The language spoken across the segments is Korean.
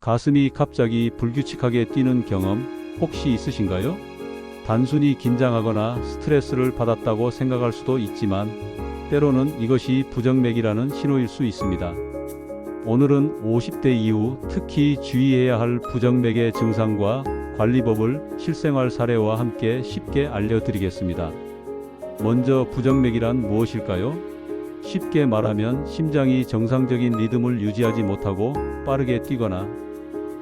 가슴이 갑자기 불규칙하게 뛰는 경험 혹시 있으신가요? 단순히 긴장하거나 스트레스를 받았다고 생각할 수도 있지만 때로는 이것이 부정맥이라는 신호일 수 있습니다. 오늘은 50대 이후 특히 주의해야 할 부정맥의 증상과 관리법을 실생활 사례와 함께 쉽게 알려드리겠습니다. 먼저 부정맥이란 무엇일까요? 쉽게 말하면 심장이 정상적인 리듬을 유지하지 못하고 빠르게 뛰거나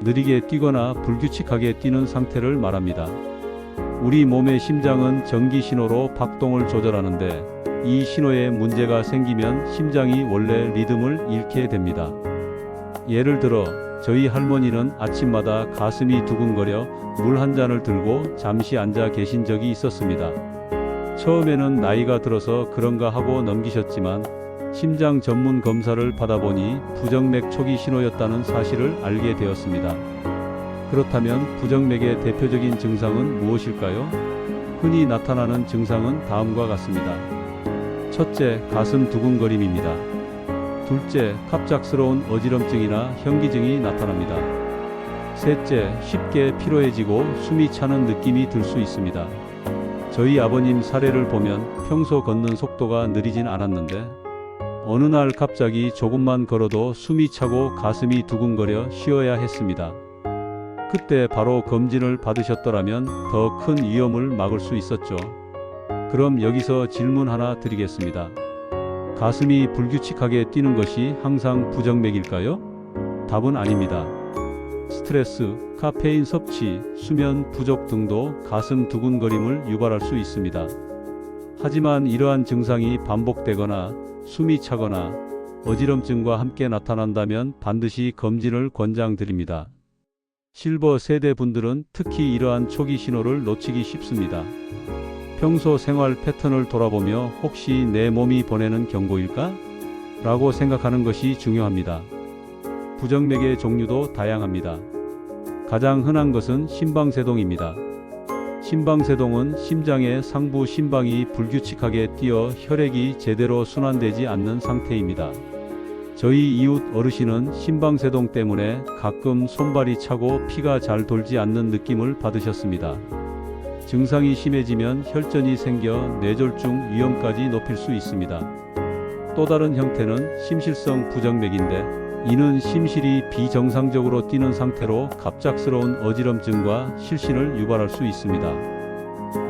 느리게 뛰거나 불규칙하게 뛰는 상태를 말합니다. 우리 몸의 심장은 전기 신호로 박동을 조절하는데 이 신호에 문제가 생기면 심장이 원래 리듬을 잃게 됩니다. 예를 들어 저희 할머니는 아침마다 가슴이 두근거려 물 한 잔을 들고 잠시 앉아 계신 적이 있었습니다. 처음에는 나이가 들어서 그런가 하고 넘기셨지만 심장 전문 검사를 받아보니 부정맥 초기 신호였다는 사실을 알게 되었습니다. 그렇다면 부정맥의 대표적인 증상은 무엇일까요? 흔히 나타나는 증상은 다음과 같습니다. 첫째, 가슴 두근거림입니다. 둘째, 갑작스러운 어지럼증이나 현기증이 나타납니다. 셋째, 쉽게 피로해지고 숨이 차는 느낌이 들 수 있습니다. 저희 아버님 사례를 보면 평소 걷는 속도가 느리진 않았는데 어느 날 갑자기 조금만 걸어도 숨이 차고 가슴이 두근거려 쉬어야 했습니다. 그때 바로 검진을 받으셨더라면 더 큰 위험을 막을 수 있었죠. 그럼 여기서 질문 하나 드리겠습니다. 가슴이 불규칙하게 뛰는 것이 항상 부정맥일까요? 답은 아닙니다. 스트레스, 카페인 섭취, 수면 부족 등도 가슴 두근거림을 유발할 수 있습니다. 하지만 이러한 증상이 반복되거나 숨이 차거나 어지럼증과 함께 나타난다면 반드시 검진을 권장드립니다. 실버 세대 분들은 특히 이러한 초기 신호를 놓치기 쉽습니다. 평소 생활 패턴을 돌아보며 혹시 내 몸이 보내는 경고일까? 라고 생각하는 것이 중요합니다. 부정맥의 종류도 다양합니다. 가장 흔한 것은 심방세동입니다. 심방세동은 심장의 상부 심방이 불규칙하게 뛰어 혈액이 제대로 순환되지 않는 상태입니다. 저희 이웃 어르신은 심방세동 때문에 가끔 손발이 차고 피가 잘 돌지 않는 느낌을 받으셨습니다. 증상이 심해지면 혈전이 생겨 뇌졸중 위험까지 높일 수 있습니다. 또 다른 형태는 심실성 부정맥인데 이는 심실이 비정상적으로 뛰는 상태로 갑작스러운 어지럼증과 실신을 유발할 수 있습니다.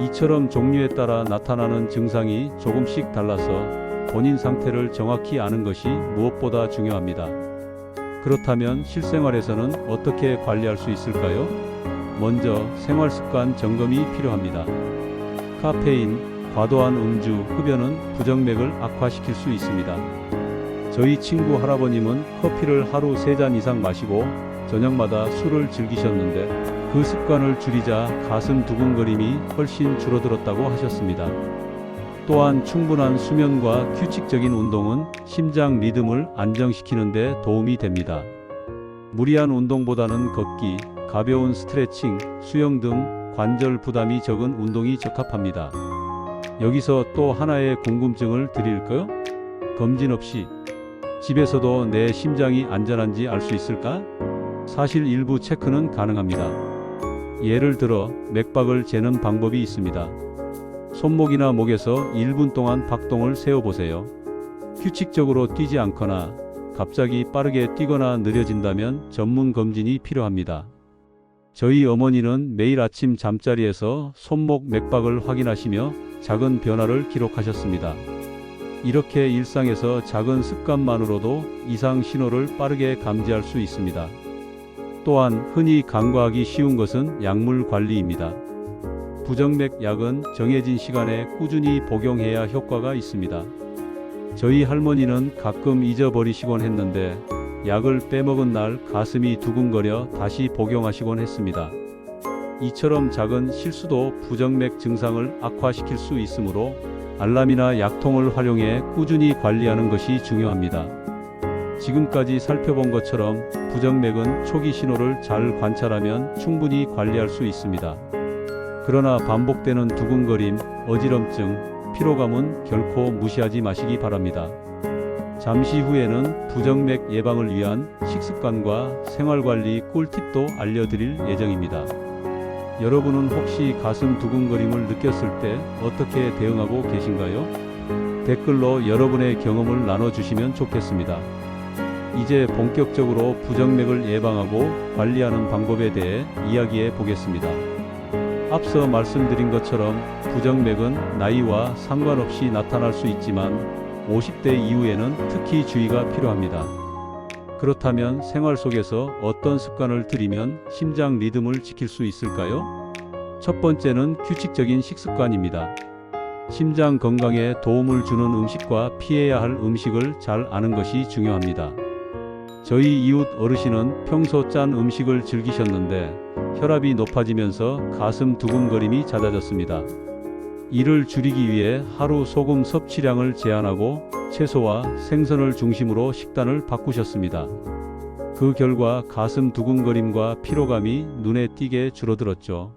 이처럼 종류에 따라 나타나는 증상이 조금씩 달라서 본인 상태를 정확히 아는 것이 무엇보다 중요합니다. 그렇다면 실생활에서는 어떻게 관리할 수 있을까요? 먼저 생활습관 점검이 필요합니다. 카페인, 과도한 음주, 흡연은 부정맥을 악화시킬 수 있습니다. 저희 친구 할아버님은 커피를 하루 3잔 이상 마시고 저녁마다 술을 즐기셨는데 그 습관을 줄이자 가슴 두근거림이 훨씬 줄어들었다고 하셨습니다. 또한 충분한 수면과 규칙적인 운동은 심장 리듬을 안정시키는 데 도움이 됩니다. 무리한 운동보다는 걷기, 가벼운 스트레칭, 수영 등 관절 부담이 적은 운동이 적합합니다. 여기서 또 하나의 궁금증을 드릴까요? 검진 없이 집에서도 내 심장이 안전한지 알 수 있을까? 사실 일부 체크는 가능합니다. 예를 들어 맥박을 재는 방법이 있습니다. 손목이나 목에서 1분 동안 박동을 세어보세요. 규칙적으로 뛰지 않거나 갑자기 빠르게 뛰거나 느려진다면 전문 검진이 필요합니다. 저희 어머니는 매일 아침 잠자리에서 손목 맥박을 확인하시며 작은 변화를 기록하셨습니다. 이렇게 일상에서 작은 습관만으로도 이상 신호를 빠르게 감지할 수 있습니다. 또한 흔히 간과하기 쉬운 것은 약물 관리입니다. 부정맥 약은 정해진 시간에 꾸준히 복용해야 효과가 있습니다. 저희 할머니는 가끔 잊어버리시곤 했는데 약을 빼먹은 날 가슴이 두근거려 다시 복용하시곤 했습니다. 이처럼 작은 실수도 부정맥 증상을 악화시킬 수 있으므로 알람이나 약통을 활용해 꾸준히 관리하는 것이 중요합니다. 지금까지 살펴본 것처럼 부정맥은 초기 신호를 잘 관찰하면 충분히 관리할 수 있습니다. 그러나 반복되는 두근거림, 어지럼증, 피로감은 결코 무시하지 마시기 바랍니다. 잠시 후에는 부정맥 예방을 위한 식습관과 생활관리 꿀팁도 알려드릴 예정입니다. 여러분은 혹시 가슴 두근거림을 느꼈을 때 어떻게 대응하고 계신가요? 댓글로 여러분의 경험을 나눠주시면 좋겠습니다. 이제 본격적으로 부정맥을 예방하고 관리하는 방법에 대해 이야기해 보겠습니다. 앞서 말씀드린 것처럼 부정맥은 나이와 상관없이 나타날 수 있지만 50대 이후에는 특히 주의가 필요합니다. 그렇다면 생활 속에서 어떤 습관을 들이면 심장 리듬을 지킬 수 있을까요? 첫 번째는 규칙적인 식습관입니다. 심장 건강에 도움을 주는 음식과 피해야 할 음식을 잘 아는 것이 중요합니다. 저희 이웃 어르신은 평소 짠 음식을 즐기셨는데 혈압이 높아지면서 가슴 두근거림이 잦아졌습니다. 이를 줄이기 위해 하루 소금 섭취량을 제한하고 채소와 생선을 중심으로 식단을 바꾸셨습니다. 그 결과 가슴 두근거림과 피로감이 눈에 띄게 줄어들었죠.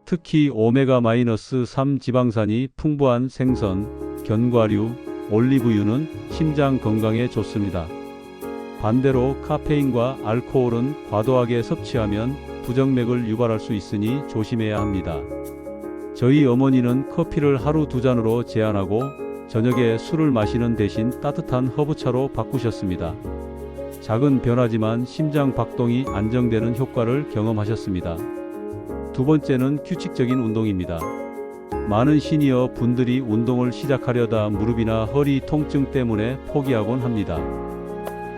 특히 오메가-3 지방산이 풍부한 생선, 견과류, 올리브유는 심장 건강에 좋습니다. 반대로 카페인과 알코올은 과도하게 섭취하면 부정맥을 유발할 수 있으니 조심해야 합니다. 저희 어머니는 커피를 하루 2잔으로 제한하고 저녁에 술을 마시는 대신 따뜻한 허브차로 바꾸셨습니다. 작은 변화지만 심장 박동이 안정되는 효과를 경험하셨습니다. 두 번째는 규칙적인 운동입니다. 많은 시니어 분들이 운동을 시작하려다 무릎이나 허리 통증 때문에 포기하곤 합니다.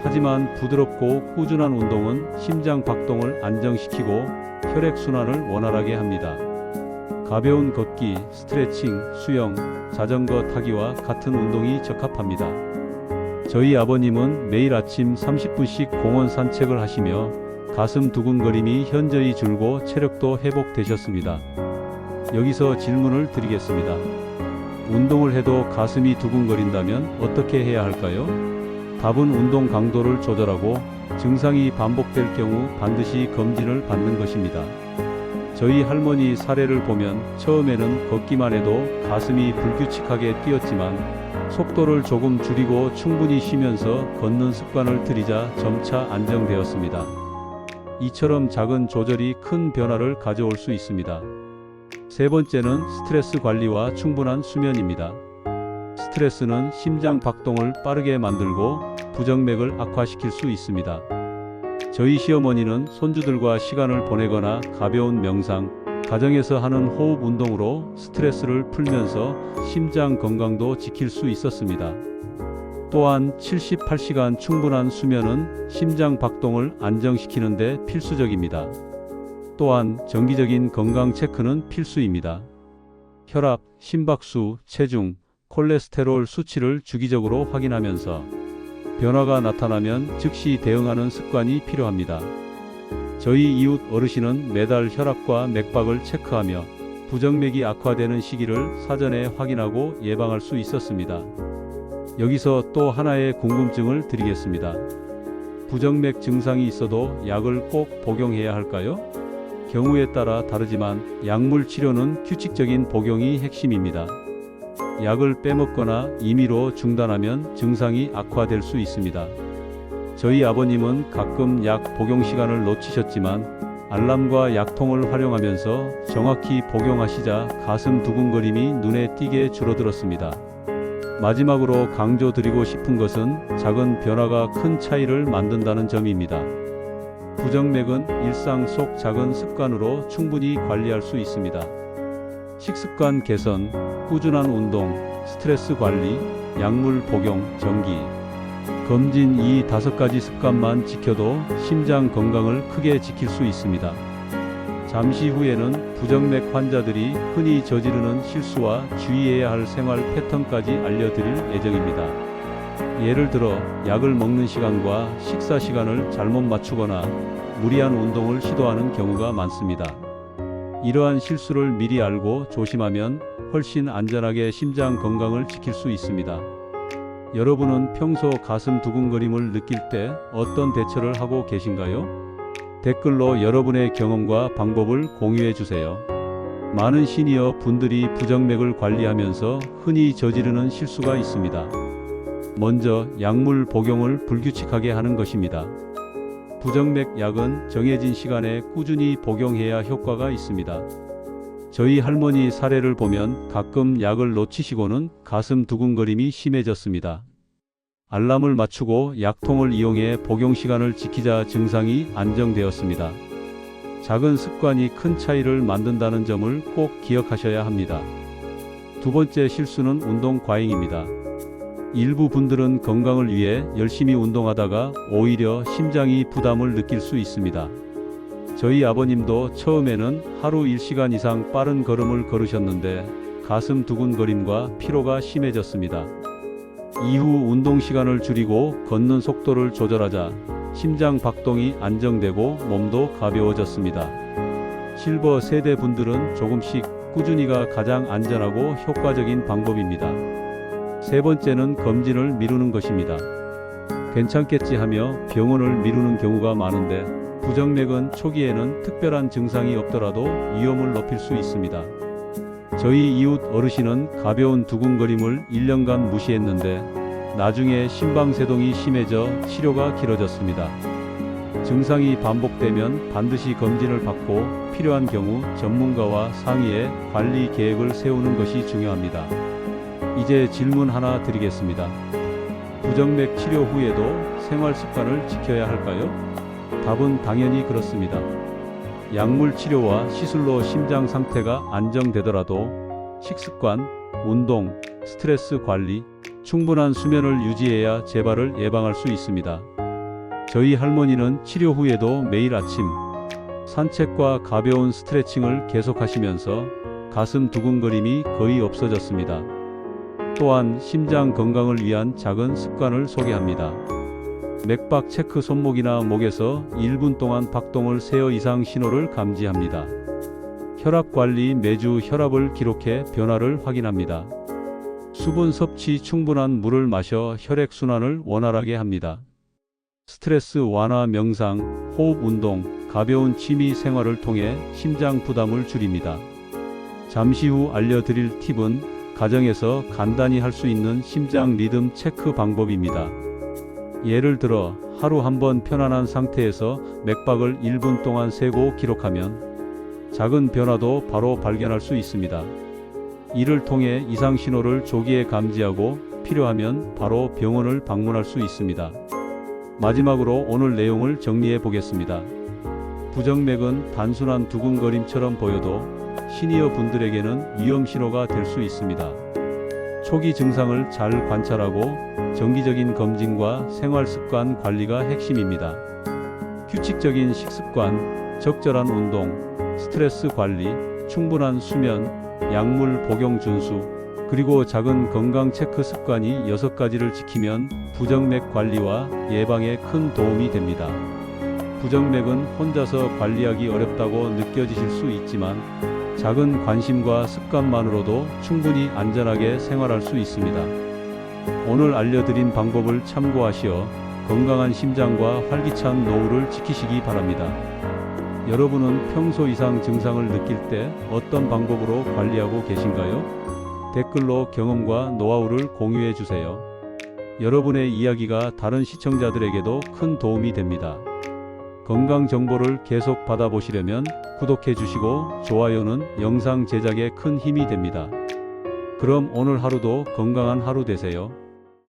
하지만 부드럽고 꾸준한 운동은 심장 박동을 안정시키고 혈액순환을 원활하게 합니다. 가벼운 걷기, 스트레칭, 수영, 자전거 타기와 같은 운동이 적합합니다. 저희 아버님은 매일 아침 30분씩 공원 산책을 하시며 가슴 두근거림이 현저히 줄고 체력도 회복되셨습니다. 여기서 질문을 드리겠습니다. 운동을 해도 가슴이 두근거린다면 어떻게 해야 할까요? 답은 운동 강도를 조절하고 증상이 반복될 경우 반드시 검진을 받는 것입니다. 저희 할머니 사례를 보면 처음에는 걷기만 해도 가슴이 불규칙하게 뛰었지만 속도를 조금 줄이고 충분히 쉬면서 걷는 습관을 들이자 점차 안정되었습니다. 이처럼 작은 조절이 큰 변화를 가져올 수 있습니다. 세 번째는 스트레스 관리와 충분한 수면입니다. 스트레스는 심장 박동을 빠르게 만들고 부정맥을 악화시킬 수 있습니다. 저희 시어머니는 손주들과 시간을 보내거나 가벼운 명상, 가정에서 하는 호흡 운동으로 스트레스를 풀면서 심장 건강도 지킬 수 있었습니다. 또한 78시간 충분한 수면은 심장 박동을 안정시키는 데 필수적입니다. 또한 정기적인 건강 체크는 필수입니다. 혈압, 심박수, 체중, 콜레스테롤 수치를 주기적으로 확인하면서 변화가 나타나면 즉시 대응하는 습관이 필요합니다. 저희 이웃 어르신은 매달 혈압과 맥박을 체크하며 부정맥이 악화되는 시기를 사전에 확인하고 예방할 수 있었습니다. 여기서 또 하나의 궁금증을 드리겠습니다. 부정맥 증상이 있어도 약을 꼭 복용해야 할까요? 경우에 따라 다르지만 약물 치료는 규칙적인 복용이 핵심입니다. 약을 빼먹거나 임의로 중단하면 증상이 악화될 수 있습니다. 저희 아버님은 가끔 약 복용 시간을 놓치셨지만 알람과 약통을 활용하면서 정확히 복용하시자 가슴 두근거림이 눈에 띄게 줄어들었습니다. 마지막으로 강조드리고 싶은 것은 작은 변화가 큰 차이를 만든다는 점입니다. 부정맥은 일상 속 작은 습관으로 충분히 관리할 수 있습니다. 식습관 개선, 꾸준한 운동, 스트레스 관리, 약물 복용, 정기, 검진 이 5가지 습관만 지켜도 심장 건강을 크게 지킬 수 있습니다. 잠시 후에는 부정맥 환자들이 흔히 저지르는 실수와 주의해야 할 생활 패턴까지 알려드릴 예정입니다. 예를 들어 약을 먹는 시간과 식사 시간을 잘못 맞추거나 무리한 운동을 시도하는 경우가 많습니다. 이러한 실수를 미리 알고 조심하면 훨씬 안전하게 심장 건강을 지킬 수 있습니다. 여러분은 평소 가슴 두근거림을 느낄 때 어떤 대처를 하고 계신가요? 댓글로 여러분의 경험과 방법을 공유해 주세요. 많은 시니어 분들이 부정맥을 관리하면서 흔히 저지르는 실수가 있습니다. 먼저 약물 복용을 불규칙하게 하는 것입니다. 부정맥 약은 정해진 시간에 꾸준히 복용해야 효과가 있습니다. 저희 할머니 사례를 보면 가끔 약을 놓치시고는 가슴 두근거림이 심해졌습니다. 알람을 맞추고 약통을 이용해 복용 시간을 지키자 증상이 안정되었습니다. 작은 습관이 큰 차이를 만든다는 점을 꼭 기억하셔야 합니다. 두 번째 실수는 운동 과잉입니다. 일부 분들은 건강을 위해 열심히 운동하다가 오히려 심장이 부담을 느낄 수 있습니다. 저희 아버님도 처음에는 하루 1시간 이상 빠른 걸음을 걸으셨는데 가슴 두근거림과 피로가 심해졌습니다. 이후 운동 시간을 줄이고 걷는 속도를 조절하자 심장 박동이 안정되고 몸도 가벼워졌습니다. 실버 세대 분들은 조금씩 꾸준히가 가장 안전하고 효과적인 방법입니다. 세 번째는 검진을 미루는 것입니다. 괜찮겠지 하며 병원을 미루는 경우가 많은데 부정맥은 초기에는 특별한 증상이 없더라도 위험을 높일 수 있습니다. 저희 이웃 어르신은 가벼운 두근거림을 1년간 무시했는데 나중에 심방세동이 심해져 치료가 길어졌습니다. 증상이 반복되면 반드시 검진을 받고 필요한 경우 전문가와 상의해 관리 계획을 세우는 것이 중요합니다. 이제 질문 하나 드리겠습니다. 부정맥 치료 후에도 생활 습관을 지켜야 할까요? 답은 당연히 그렇습니다. 약물 치료와 시술로 심장 상태가 안정되더라도 식습관, 운동, 스트레스 관리, 충분한 수면을 유지해야 재발을 예방할 수 있습니다. 저희 할머니는 치료 후에도 매일 아침 산책과 가벼운 스트레칭을 계속하시면서 가슴 두근거림이 거의 없어졌습니다. 또한 심장 건강을 위한 작은 습관을 소개합니다. 맥박 체크, 손목이나 목에서 1분 동안 박동을 세어 이상 신호를 감지합니다. 혈압 관리, 매주 혈압을 기록해 변화를 확인합니다. 수분 섭취, 충분한 물을 마셔 혈액순환을 원활하게 합니다. 스트레스 완화, 명상, 호흡 운동, 가벼운 취미 생활을 통해 심장 부담을 줄입니다. 잠시 후 알려드릴 팁은 가정에서 간단히 할 수 있는 심장 리듬 체크 방법입니다. 예를 들어 하루 한 번 편안한 상태에서 맥박을 1분 동안 세고 기록하면 작은 변화도 바로 발견할 수 있습니다. 이를 통해 이상 신호를 조기에 감지하고 필요하면 바로 병원을 방문할 수 있습니다. 마지막으로 오늘 내용을 정리해 보겠습니다. 부정맥은 단순한 두근거림처럼 보여도 시니어 분들에게는 위험 신호가 될 수 있습니다. 초기 증상을 잘 관찰하고 정기적인 검진과 생활습관 관리가 핵심입니다. 규칙적인 식습관, 적절한 운동, 스트레스 관리, 충분한 수면, 약물 복용 준수, 그리고 작은 건강 체크 습관이 6가지를 지키면 부정맥 관리와 예방에 큰 도움이 됩니다. 부정맥은 혼자서 관리하기 어렵다고 느껴지실 수 있지만 작은 관심과 습관만으로도 충분히 안전하게 생활할 수 있습니다. 오늘 알려드린 방법을 참고하시어 건강한 심장과 활기찬 노후를 지키시기 바랍니다. 여러분은 평소 이상 증상을 느낄 때 어떤 방법으로 관리하고 계신가요? 댓글로 경험과 노하우를 공유해 주세요. 여러분의 이야기가 다른 시청자들에게도 큰 도움이 됩니다. 건강 정보를 계속 받아보시려면 구독해 주시고 좋아요는 영상 제작에 큰 힘이 됩니다. 그럼 오늘 하루도 건강한 하루 되세요.